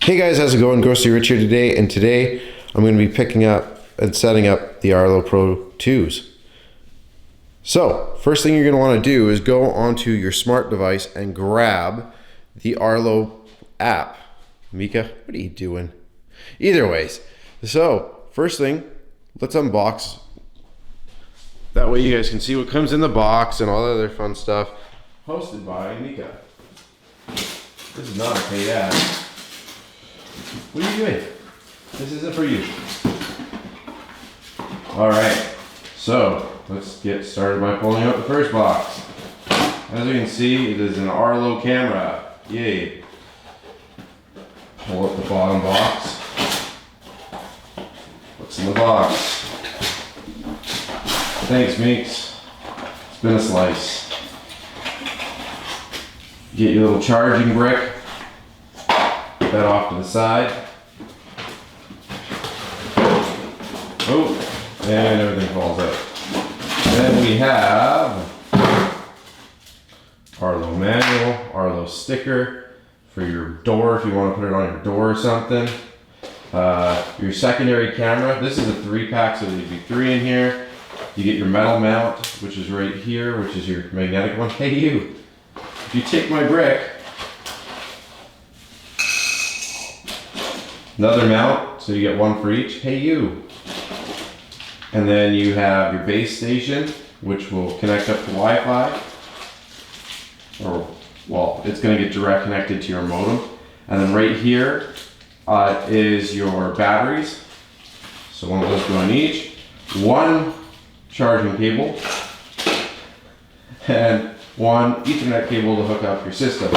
Hey guys, how's it going? Ghosty Rich here today, and today I'm going to be picking up and setting up the Arlo Pro 2s. So, first thing you're going to want to do is go onto your smart device and grab the Arlo app. Mika, what are you doing? Either ways. So, first thing, let's unbox. That way you guys can see what comes in the box and all the other fun stuff. Hosted by Mika. This is not a paid ad. What are you doing? This isn't for you. Alright, so let's get started by pulling out the first box. As you can see, it is an Arlo camera. Yay. Pull up the bottom box. What's in the box? Thanks, Meeks. It's been a slice. Get your little charging brick. Put that off to the side. Oh, and everything falls out. Then we have Arlo manual, Arlo sticker for your door if you want to put it on your door or something. Your secondary camera. This is a 3-pack, so there'd be 3 in here. You get your metal mount, which is right here, which is your magnetic one. Hey you, if you take my brick, another mount, so you get 1 for each. Hey you. And then you have your base station, which will connect up to Wi-Fi. Or, well, it's going to get direct connected to your modem. And then right here is your batteries. So one of those go in each. 1 charging cable. And 1 Ethernet cable to hook up your system.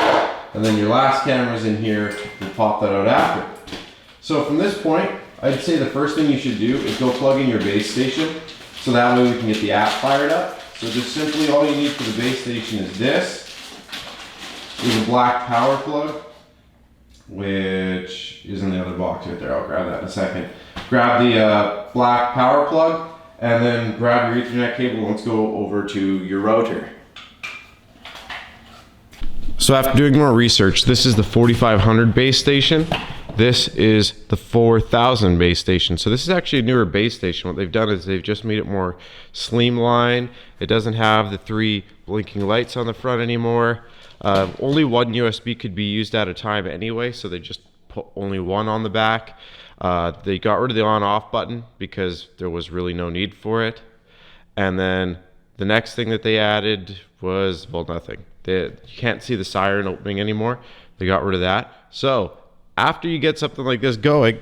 And then your last camera's in here. We'll pop that out after. So from this point, I'd say the first thing you should do is go plug in your base station, so that way we can get the app fired up. So just simply all you need for the base station is this. There's a black power plug, which is in the other box right there. I'll grab that in a second. Grab the black power plug, and then grab your Ethernet cable. Let's go over to your router. So after doing more research, this is the 4500 base station. This is the 4000 base station. So this is actually a newer base station. What they've done is they've just made it more streamlined. It doesn't have the 3 blinking lights on the front anymore. Only 1 USB could be used at a time anyway, so they just put only 1 on the back. They got rid of the on-off button because there was really no need for it. And then the next thing that they added was, well, nothing. You can't see the siren opening anymore. They got rid of that. So after you get something like this going,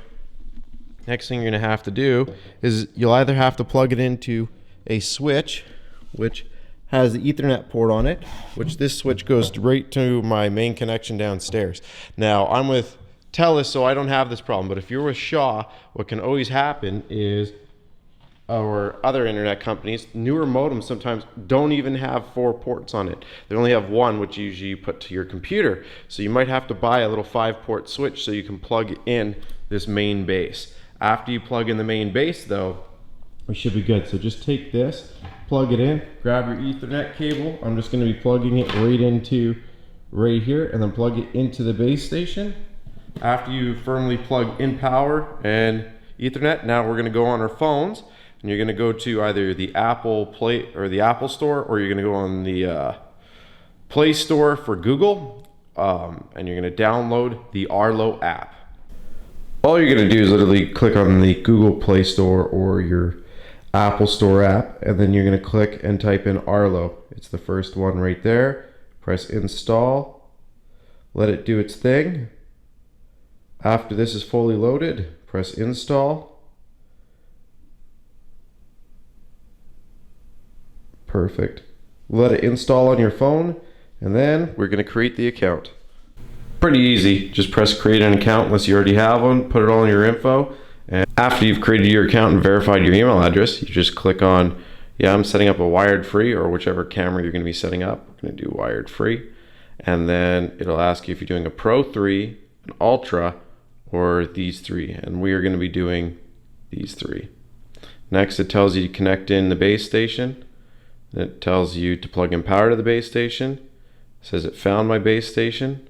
next thing you're going to have to do is you'll either have to plug it into a switch, which has the Ethernet port on it, which this switch goes right to my main connection downstairs. Now, I'm with TELUS, so I don't have this problem, but if you're with Shaw, what can always happen is, or other internet companies, newer modems sometimes don't even have 4 ports on it. They only have 1, which usually you put to your computer. So you might have to buy a little 5-port switch so you can plug in this main base. After you plug in the main base though, we should be good. So just take this, plug it in, grab your Ethernet cable. I'm just going to be plugging it right here, and then plug it into the base station. After you firmly plug in power and Ethernet, now we're going to go on our phones. And you're going to go to either the Apple Play or the Apple Store, or you're going to go on the Play Store for Google, and you're going to download the Arlo app. All you're going to do is literally click on the Google Play Store or your Apple Store app, and then you're going to click and type in Arlo. It's the first one right there. Press install. Let it do its thing. After this is fully loaded, press install. Perfect. Let it install on your phone, and then we're going to create the account. Pretty easy. Just press create an account unless you already have one. Put it all in your info, and after you've created your account and verified your email address, you just click on, yeah, I'm setting up a wired free, or whichever camera you're going to be setting up. We're going to do wired free, and then it'll ask you if you're doing a Pro 3, an Ultra, or these 3, and we are going to be doing these 3. Next, it tells you to connect in the base station. It tells you to plug in power to the base station. It says it found my base station.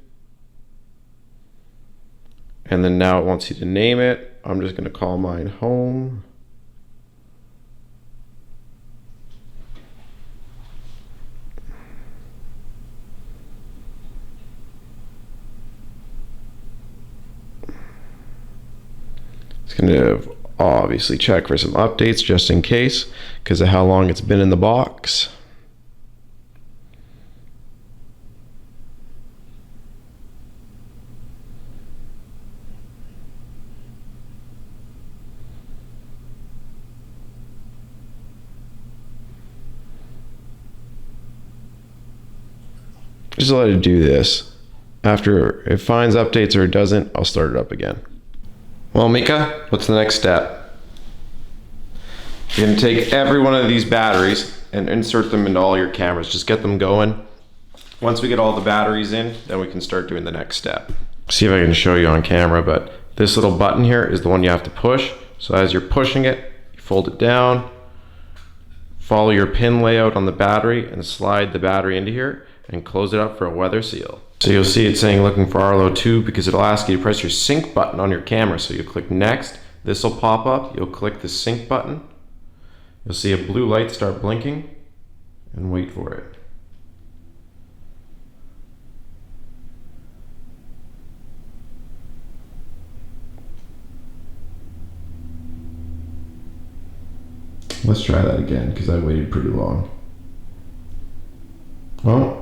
And then now it wants you to name it. I'm just going to call mine home. It's going to obviously check for some updates just in case because of how long it's been in the box. Just let it do this. After it finds updates or it doesn't, I'll start it up again. Well, Mika, what's the next step? You're gonna take every one of these batteries and insert them into all your cameras. Just get them going. Once we get all the batteries in, then we can start doing the next step. See if I can show you on camera, but this little button here is the one you have to push. So as you're pushing it, you fold it down, follow your pin layout on the battery and slide the battery into here and close it up for a weather seal. So you'll see it saying looking for Arlo 2 because it'll ask you to press your sync button on your camera. So you'll click next, this will pop up, you'll click the sync button, you'll see a blue light start blinking and wait for it. Let's try that again because I waited pretty long. Well,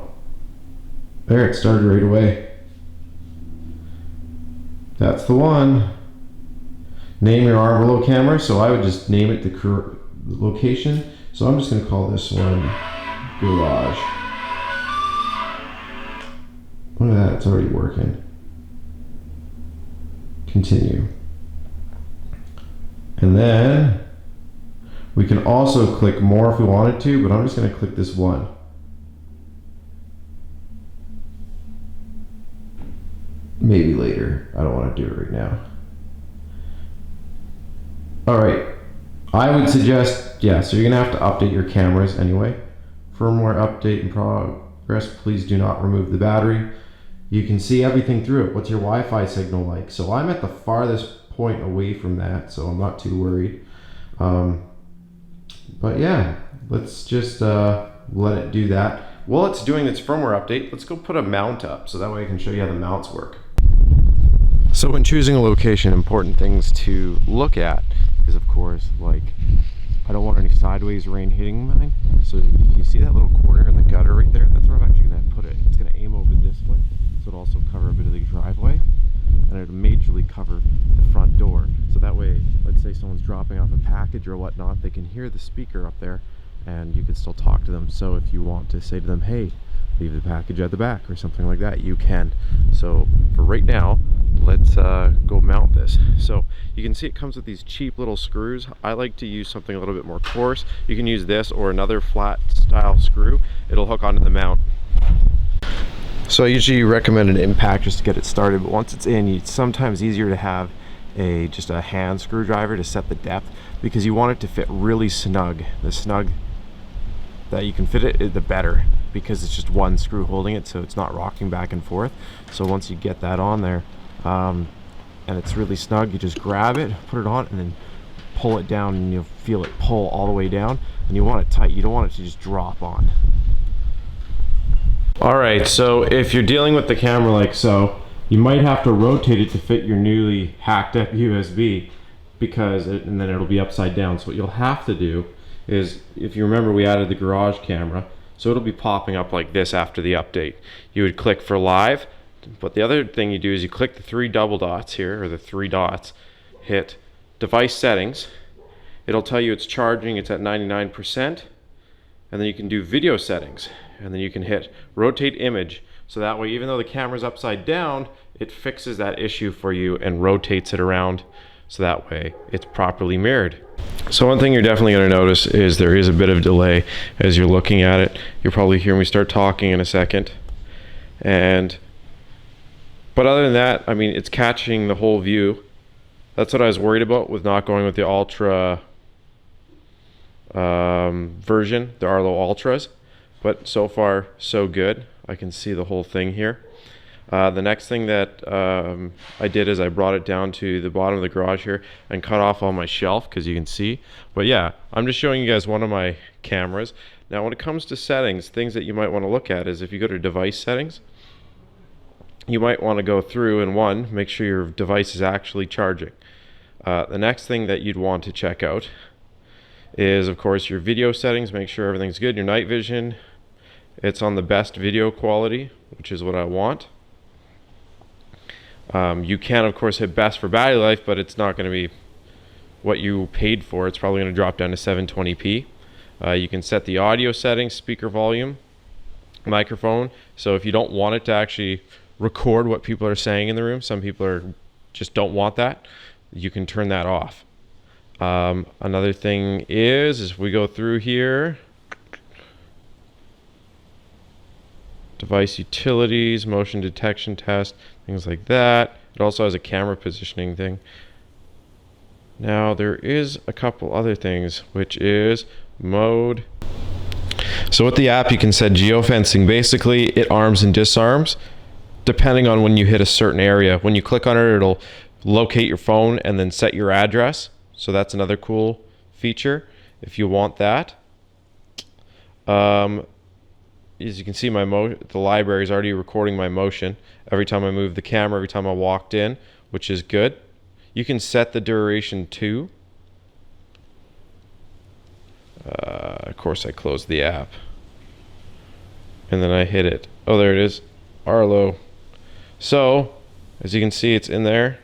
there, it started right away. That's the one. Name your Arlo camera, so I would just name it the location. So I'm just going to call this one Garage. Look at that, it's already working. Continue. And then we can also click more if we wanted to, but I'm just going to click this one. Maybe later. I don't want to do it right now. Alright. I would suggest, yeah, so you're going to have to update your cameras anyway. Firmware update in progress. Please do not remove the battery. You can see everything through it. What's your Wi-Fi signal like? So I'm at the farthest point away from that, so I'm not too worried. But yeah, let's just let it do that. While it's doing its firmware update, let's go put a mount up so that way I can show you how the mounts work. So when choosing a location, important things to look at is, of course, like, I don't want any sideways rain hitting mine. So if you see that little corner in the gutter right there, that's where I'm actually going to put it. It's going to aim over this way, so it'll also cover a bit of the driveway, and it'll majorly cover the front door. So that way, let's say someone's dropping off a package or whatnot, they can hear the speaker up there and you can still talk to them. So if you want to say to them, hey, leave the package at the back or something like that, you can. So for right now, let's go mount this. So you can see it comes with these cheap little screws. I like to use something a little bit more coarse. You can use this or another flat style screw. It'll hook onto the mount. So I usually recommend an impact just to get it started, but once it's in, it's sometimes easier to have just a hand screwdriver to set the depth because you want it to fit really snug. The snug that you can fit it, the better, because it's just one screw holding it, so it's not rocking back and forth. So once you get that on there and it's really snug, you just grab it, put it on, and then pull it down, and you'll feel it pull all the way down. And you want it tight, you don't want it to just drop on. Alright, so if you're dealing with the camera like so, you might have to rotate it to fit your newly hacked up USB, and then it'll be upside down. So what you'll have to do is, if you remember, we added the garage camera, so it'll be popping up like this after the update. You would click for live, but the other thing you do is you click the three double dots here, or the three dots, hit device settings. It'll tell you it's charging, it's at 99%, and then you can do video settings, and then you can hit rotate image. So that way, even though the camera's upside down, it fixes that issue for you and rotates it around, so that way it's properly mirrored. So one thing you're definitely going to notice is there is a bit of delay as you're looking at it. You'll probably hear me start talking in a second. But other than that, I mean, it's catching the whole view. That's what I was worried about with not going with the Ultra version, the Arlo Ultras. But so far, so good. I can see the whole thing here. The next thing that I did is I brought it down to the bottom of the garage here and cut off all my shelf, because you can see. But yeah, I'm just showing you guys one of my cameras. Now when it comes to settings, things that you might want to look at is if you go to device settings, you might want to go through and make sure your device is actually charging. The next thing that you'd want to check out is, of course, your video settings. Make sure everything's good. Your night vision, it's on the best video quality, which is what I want. You can, of course, hit best for battery life, but it's not going to be what you paid for. It's probably going to drop down to 720p. You can set the audio settings, speaker volume, microphone. So if you don't want it to actually record what people are saying in the room, some people just don't want that, you can turn that off. Another thing is if we go through here, device utilities, motion detection test, things like that. It also has a camera positioning thing. Now there is a couple other things, which is mode. So with the app you can set geofencing. Basically it arms and disarms depending on when you hit a certain area. When you click on it, it'll locate your phone and then set your address. So that's another cool feature if you want that. As you can see, the library is already recording my motion every time I move the camera, every time I walked in, which is good. You can set the duration too. Of course, I closed the app and then I hit it. Oh, there it is, Arlo. So as you can see, it's in there.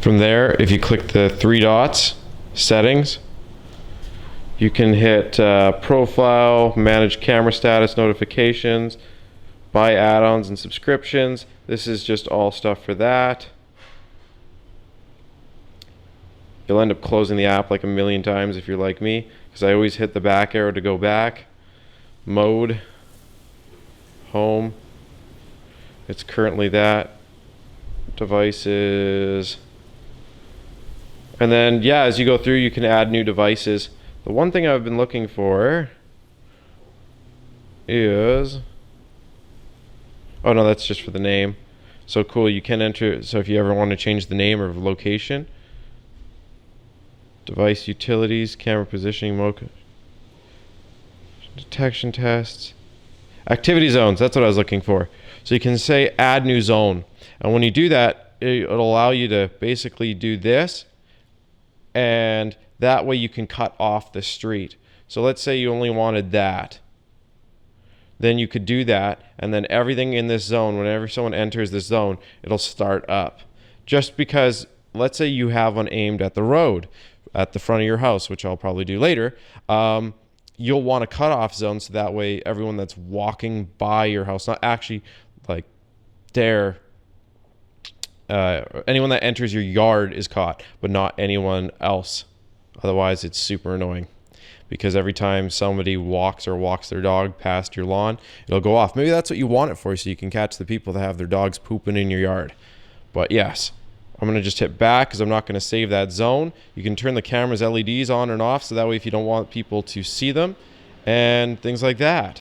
From there, if you click the three dots, settings, you can hit profile, manage camera status notifications, buy add-ons and subscriptions. This is just all stuff for that. You'll end up closing the app like a million times if you're like me, because I always hit the back arrow to go back. Mode, home, it's currently that. Devices. And then, yeah, as you go through, you can add new devices. The one thing I've been looking for is, oh no, that's just for the name. So cool, you can enter, so if you ever want to change the name or location, device utilities, camera positioning, motion detection tests, activity zones, that's what I was looking for. So you can say add new zone. And when you do that, it'll allow you to basically do this, and that way you can cut off the street. So let's say you only wanted that. Then you could do that, and then everything in this zone, whenever someone enters this zone, it'll start up. Just because, let's say you have one aimed at the road, at the front of your house, which I'll probably do later, you'll want a cutoff zone, so that way everyone that's walking by your house, not actually like there, anyone that enters your yard is caught, but not anyone else. Otherwise it's super annoying, because every time somebody walks their dog past your lawn, it'll go off. Maybe that's what you want it for, so you can catch the people that have their dogs pooping in your yard. But yes, I'm going to just hit back because I'm not going to save that zone. You can turn the camera's LEDs on and off, so that way if you don't want people to see them and things like that.